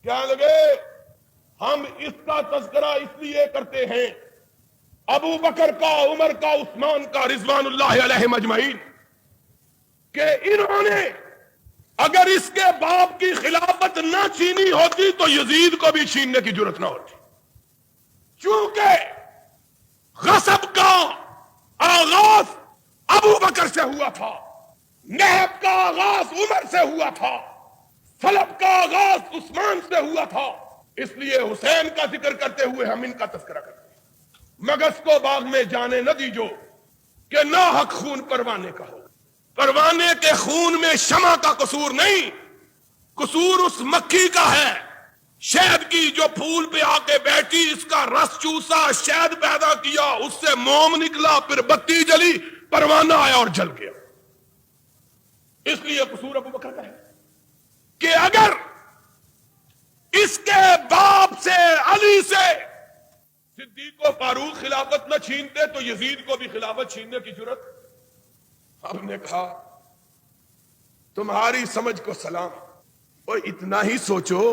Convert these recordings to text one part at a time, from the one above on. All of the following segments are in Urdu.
کہنے لگے ہم اس کا تذکرہ اس لیے کرتے ہیں ابو بکر کا، عمر کا، عثمان کا رضوان اللہ علیہم اجمعین، کہ انہوں نے اگر اس کے باپ کی خلافت نہ چھینی ہوتی تو یزید کو بھی چھیننے کی جرت نہ ہوتی، چونکہ غصب کا آغاز ابو بکر سے ہوا تھا، نہب کا آغاز عمر سے ہوا تھا، سلب کا آغاز عثمان سے ہوا تھا، اس لیے حسین کا ذکر کرتے ہوئے ہم ان کا تذکرہ کرتے ہیں۔ مگس کو باغ میں جانے نہ دیجو کہ ناحق خون پروانے کا ہو، پروانے کے خون میں شمع کا قصور نہیں، قصور اس مکھی کا ہے، شہد کی جو پھول پہ آ کے بیٹھی، اس کا رس چوسا، شہد پیدا کیا، اس سے موم نکلا، پھر بتی جلی، پروانہ آیا اور جل گیا۔ اس لیے قصور ابو بکر کا ہے کہ اگر اس کے باپ سے، علی سے، صدیق و فاروق خلافت نہ چھینتے تو یزید کو بھی خلافت چھیننے کی جرت۔ ہم نے کہا تمہاری سمجھ کو سلام، اور اتنا ہی سوچو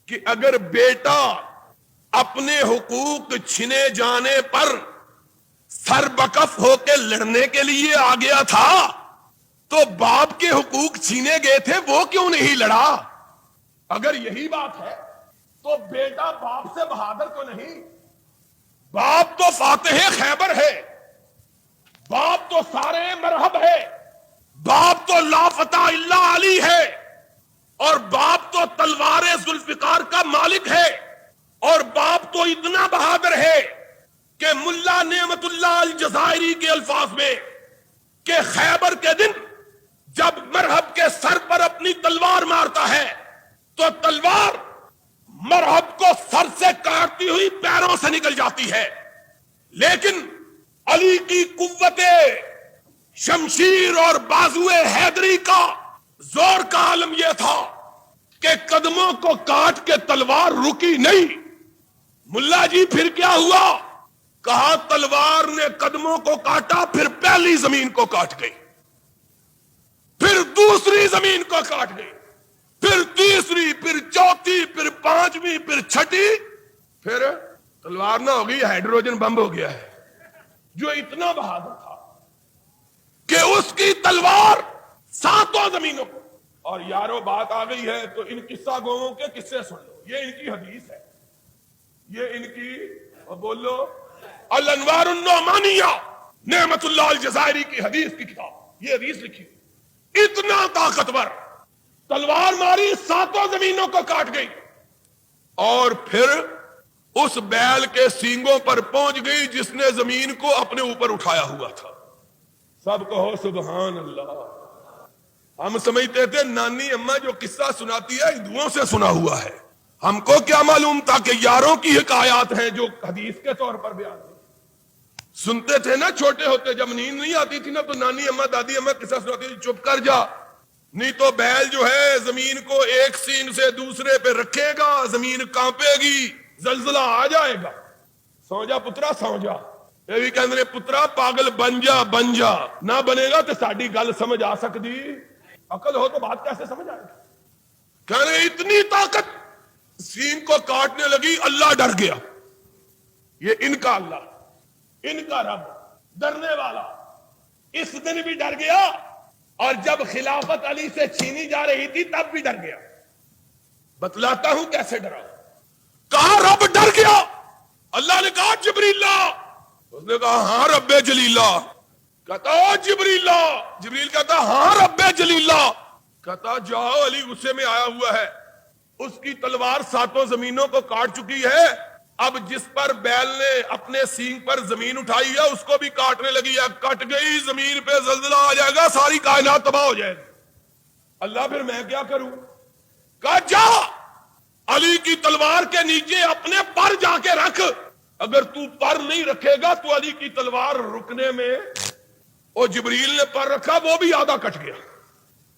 کہ اگر بیٹا اپنے حقوق چھنے جانے پر سر بکف ہو کے لڑنے کے لیے آ گیا تھا تو باپ کے حقوق چھینے گئے تھے وہ کیوں نہیں لڑا؟ اگر یہی بات ہے تو بیٹا باپ سے بہادر تو نہیں، باپ تو فاتح خیبر ہے، باپ تو سارے مرحب ہے، باپ تو لا فتح الا علی ہے، اور باپ تو تلوار ذوالفقار کا مالک ہے، اور باپ تو اتنا بہادر ہے کہ ملا نعمت اللہ الجزائری کے الفاظ میں کہ خیبر کے دن جب مرحب کے سر پر اپنی تلوار مارتا ہے تو تلوار مرحب کو سر سے کاٹتی ہوئی پیروں سے نکل جاتی ہے، لیکن علی کی قوت شمشیر اور بازو حیدری کا زور کا عالم یہ تھا کہ قدموں کو کاٹ کے تلوار رکی نہیں۔ ملا جی پھر کیا ہوا؟ کہا تلوار نے قدموں کو کاٹا، پھر پہلی زمین کو کاٹ گئی، پھر دوسری زمین کو کاٹ گئی، پھر تیسری، پھر چوتھی، پھر پانچویں، پھر چھٹی، پھر تلوار نہ ہو گئی، ہائیڈروجن بم ہو گیا ہے۔ جو اتنا بہادر تھا کہ اس کی تلوار ساتوں زمینوں کو، اور یارو بات آ گئی ہے تو ان قصہ گوؤں کے قصے سن لو، یہ ان کی حدیث ہے، یہ ان کی، اور بولو الانوار النعمانیہ، نعمت اللہ الجزائری کی حدیث کی کتاب، یہ حدیث لکھی، اتنا طاقتور، تلوار ماری ساتوں زمینوں کو کاٹ گئی، اور پھر اس بیل کے سینگوں پر پہنچ گئی جس نے زمین کو اپنے اوپر اٹھایا ہوا تھا۔ سب کہو سبحان اللہ۔ ہم سمجھتے تھے نانی اماں جو قصہ سناتی ہے ہندوؤں سے سنا ہوا ہے، ہم کو کیا معلوم تھا کہ یاروں کی حکایات ہیں جو حدیث کے طور پر بیان ہوئی۔ سنتے تھے نا چھوٹے ہوتے، جب نیند نہیں آتی تھی نا تو نانی اماں دادی اماں قصہ سناتی تھی، چپ کر جا نہیں تو بیل جو ہے زمین کو ایک سینگ سے دوسرے پہ رکھے گا، زمین کانپے گی، زلزلہ آ جائے گا، سو جا پترا سو جا۔ یہ بھی کہندے پترا پاگل بن جا، بن جا، نہ بنے گا تو ساڈی گل سمجھ آ سکتی، عقل ہو تو بات کیسے سمجھ آئے گی؟ کہنے اتنی طاقت سینگ کو کاٹنے لگی، اللہ ڈر گیا۔ یہ ان کا اللہ، ان کا رب ڈرنے والا اس دن بھی ڈر گیا، اور جب خلافت علی سے چھینی جا رہی تھی تب بھی ڈر گیا۔ بتلاتا ہوں کیسے ڈرا۔ کہا رب ڈر گیا، اللہ نے کہا جبریلا، اس نے کہا ہاں رب جلیلہ، کہتا جبریلا، جبریل کہتا ہاں رب جلیلہ، کہتا جاؤ علی غصے میں آیا ہوا ہے، اس کی تلوار ساتوں زمینوں کو کاٹ چکی ہے، اب جس پر بیل نے اپنے سینگ پر زمین اٹھائی ہے اس کو بھی کاٹنے لگی ہے، کٹ گئی زمین پہ زلزلہ آ جائے گا، ساری کائنات تباہ ہو جائے گی۔ اللہ پھر میں کیا کروں؟ کہا جا علی کی تلوار کے نیچے اپنے پر جا کے رکھ، اگر تو پر نہیں رکھے گا تو علی کی تلوار رکنے میں، وہ جبریل نے پر رکھا وہ بھی آدھا کٹ گیا۔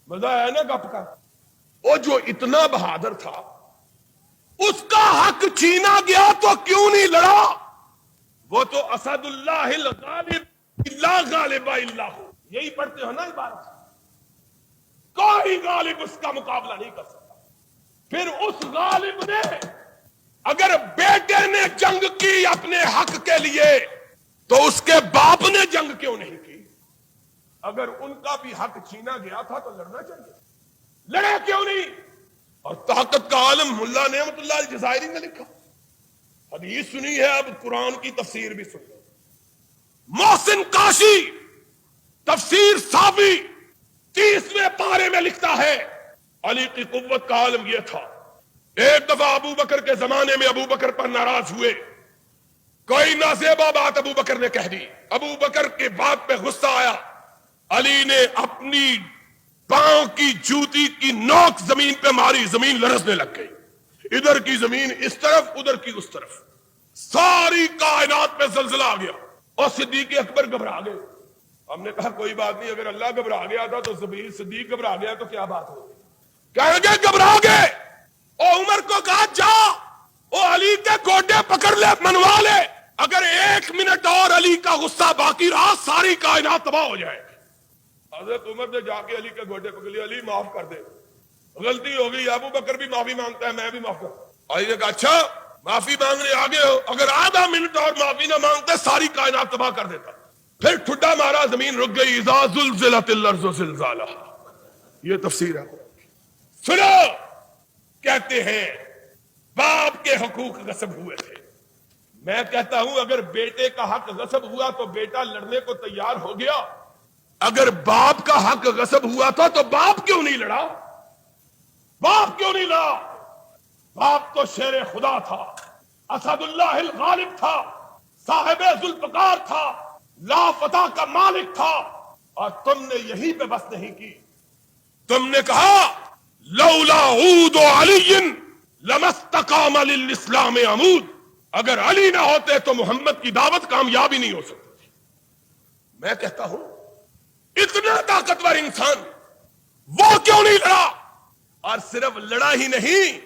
مزہ ہے نا گپ کا؟ وہ جو اتنا بہادر تھا اس کا حق چھینا گیا تو کیوں نہیں لڑا؟ وہ تو اسد اللہ الغالب لا غالب الا ہو، یہی پڑھتے ہو نا عبارت، کوئی غالب اس کا مقابلہ نہیں کر سکتا۔ پھر اس غالب نے اگر بیٹے نے جنگ کی اپنے حق کے لیے تو اس کے باپ نے جنگ کیوں نہیں کی؟ اگر ان کا بھی حق چھینا گیا تھا تو لڑنا چاہیے، لڑے کیوں نہیں؟ اور طاقت کا عالم ملا نعمت اللہ الجزائری نے لکھا، حدیث سنی ہے، اب قرآن کی تفسیر بھی سن لو۔ محسن کاشی تفسیر صافی 30ویں پارے میں لکھتا ہے علی کی قوت کا عالم یہ تھا، ایک دفعہ ابو بکر کے زمانے میں ابو بکر پر ناراض ہوئے، کوئی نازیبا بات ابو بکر نے کہہ دی، ابو بکر کے بات پہ غصہ آیا، علی نے اپنی پاؤں کی جوتی کی نوک زمین پہ ماری، زمین لرزنے لگ گئی، ادھر کی زمین اس طرف ادھر کی اس طرف، ساری کائنات پہ زلزلہ آ گیا اور صدیق اکبر گھبرا گئے۔ ہم نے کہا کوئی بات نہیں، اگر اللہ گھبرا گیا تھا تو صدیق گھبرا گیا تو کیا بات ہوگی؟ کہیں گے گھبرا گئے، اور عمر کو کہا جا او علی کے گوڈے پکڑ لے، منوا لے، اگر 1 منٹ اور علی کا غصہ باقی رہا ساری کائنات تباہ ہو جائے۔ حضرت عمر نے جا کے علی کے گوڈے پکڑ لیا، علی معاف کر دے، غلطی ہو گئی، ابو بکر بھی معافی مانگتا ہے، میں بھی معاف کرتا۔ علی نے کہا اچھا معافی مانگنے آگے ہو، اگر آدھا منٹ اور معافی نہ مانگتے ساری کائنات تباہ کر دیتا۔ پھر ٹھڈا مارا، زمین رک گئی، اذا زلزلت الارض زلزالها، یہ تفسیر ہے۔ سنو، کہتے ہیں باپ کے حقوق غصب ہوئے تھے، میں کہتا ہوں اگر بیٹے کا حق غصب ہوا تو بیٹا لڑنے کو تیار ہو گیا، اگر باپ کا حق غصب ہوا تھا تو باپ کیوں نہیں لڑا؟ باپ کیوں نہیں لڑا؟ باپ تو شیر خدا تھا، اسد اللہ الغالب تھا، صاحب ذوالفقار تھا، لا فتح کا مالک تھا، اور تم نے یہی پہ بس نہیں کی، تم نے کہا لولا عود علی لما استقام للاسلام عمود، اگر علی نہ ہوتے تو محمد کی دعوت کامیابی نہیں ہو سکتی۔ میں کہتا ہوں اتنا طاقتور انسان وہ کیوں نہیں لڑا؟ اور صرف لڑا ہی نہیں،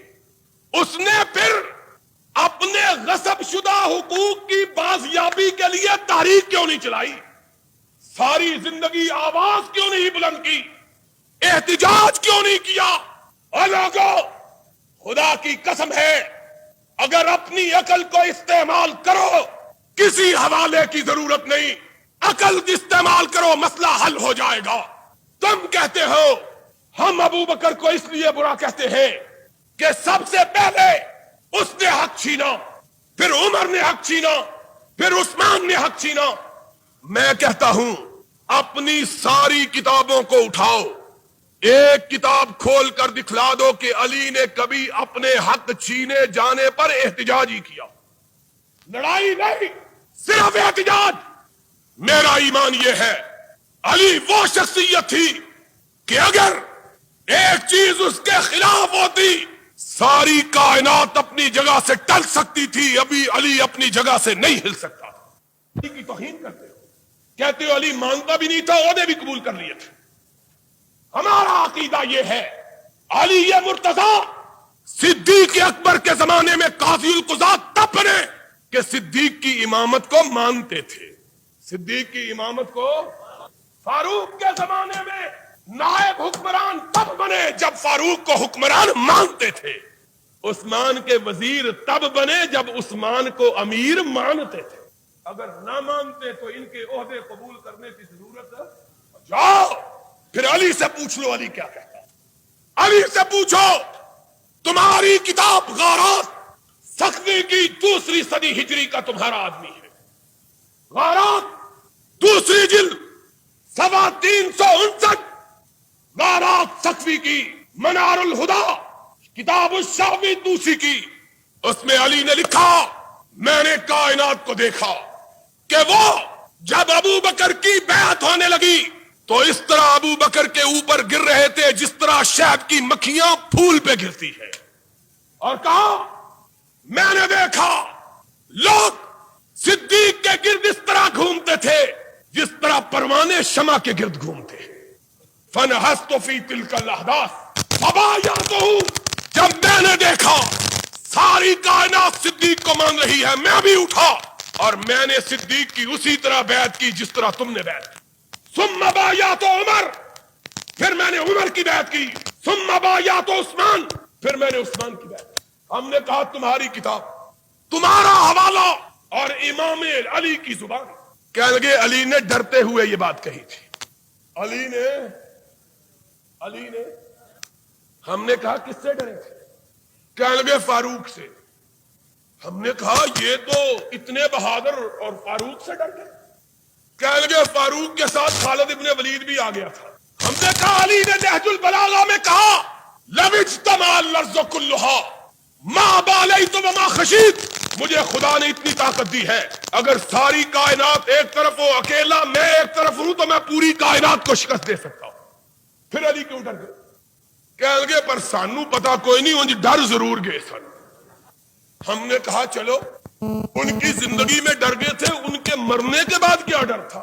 اس نے پھر اپنے غصب شدہ حقوق کی بازیابی کے لیے تحریک کیوں نہیں چلائی؟ ساری زندگی آواز کیوں نہیں بلند کی؟ احتجاج کیوں نہیں کیا؟ اور لوگوں، خدا کی قسم ہے اگر اپنی عقل کو استعمال کرو کسی حوالے کی ضرورت نہیں، عقل استعمال کرو مسئلہ حل ہو جائے گا۔ تم کہتے ہو ہم ابو بکر کو اس لیے برا کہتے ہیں کہ سب سے پہلے اس نے حق چھینا، پھر عمر نے حق چھینا، پھر عثمان نے حق چھینا۔ میں کہتا ہوں اپنی ساری کتابوں کو اٹھاؤ، ایک کتاب کھول کر دکھلا دو کہ علی نے کبھی اپنے حق چھینے جانے پر احتجاج ہی کیا، لڑائی نہیں، صرف احتجاج۔ میرا ایمان یہ ہے علی وہ شخصیت تھی کہ اگر ایک چیز اس کے خلاف ہوتی ساری کائنات اپنی جگہ سے ٹل سکتی تھی، ابھی علی اپنی جگہ سے نہیں ہل سکتا تھا۔ علی کی توہین کرتے ہو، کہتے ہو علی مانگتا بھی نہیں تھا، عہدے بھی قبول کر لیے تھے۔ ہمارا عقیدہ یہ ہے علی مرتضی صدیق اکبر کے زمانے میں قاضی القضات تب بنے کہ صدیق کی امامت کو مانتے تھے، صدیق کی امامت کو۔ فاروق کے زمانے میں نائب حکمران تب بنے جب فاروق کو حکمران مانتے تھے، عثمان کے وزیر تب بنے جب عثمان کو امیر مانتے تھے۔ اگر نہ مانتے تو ان کے عہدے قبول کرنے کی ضرورت جاؤ پھر علی سے پوچھ لو علی کیا کہتا ہے، علی سے پوچھو۔ تمہاری کتاب غارات سخوی کی 2 صدی ہجری کا تمہارا آدمی ہے، غارات 2 جلد 359، غارات سخوی کی، منار الہدا کتاب الشافعی توسی کی، اس میں علی نے لکھا میں نے کائنات کو دیکھا کہ وہ جب ابو بکر کی بیعت ہونے لگی تو اس طرح ابو بکر کے اوپر گر رہے تھے جس طرح شہد کی مکھیاں پھول پہ گرتی ہے، اور کہا میں نے دیکھا لوگ صدیق کے گرد اس طرح گھومتے تھے جس طرح پروانے شمع کے گرد گھومتے ہیں۔ فنہست فی تلک الاحداث فبایعتہ، جب میں نے دیکھا ساری کائنات صدیق کو مان رہی ہے، میں بھی اٹھا اور میں نے صدیق کی اسی طرح بیعت کی جس طرح تم نے بیعت کی۔ ثم بایعت عمر، پھر میں نے عمر کی بیعت کی۔ ثم بایعت عثمان، پھر میں نے عثمان کی بات، ہم نے کہا تمہاری کتاب، تمہارا حوالہ اور امام علی کی زبان۔ کہنے لگے علی نے ڈرتے ہوئے یہ بات کہی تھی، علی نے ہم نے کہا کس سے ڈرے تھے؟ کہنے لگے فاروق سے۔ ہم نے کہا یہ تو اتنے بہادر اور فاروق سے ڈر گئے۔ کہنے لگے فاروق کے ساتھ خالد ابن ولید بھی آ گیا تھا۔ ہم نے کہا علی نے نہج البلاغہ میں کہا لو اجتمع الارض کلھا ما بالیت وما خشیت، مجھے خدا نے اتنی طاقت دی ہے، اگر ساری کائنات ایک طرف ہو، اکیلا میں ایک طرف ہوں، تو میں پوری کائنات کو شکست دے سکتا ہوں۔ پھر علی کیوں ڈر گئے؟ کہنے لگے پر سانو پتا کوئی نہیں، انج ڈر ضرور گئے سن۔ ہم نے کہا چلو ان کی زندگی میں ڈر گئے تھے، ان کے مرنے کے بعد کیا ڈر تھا؟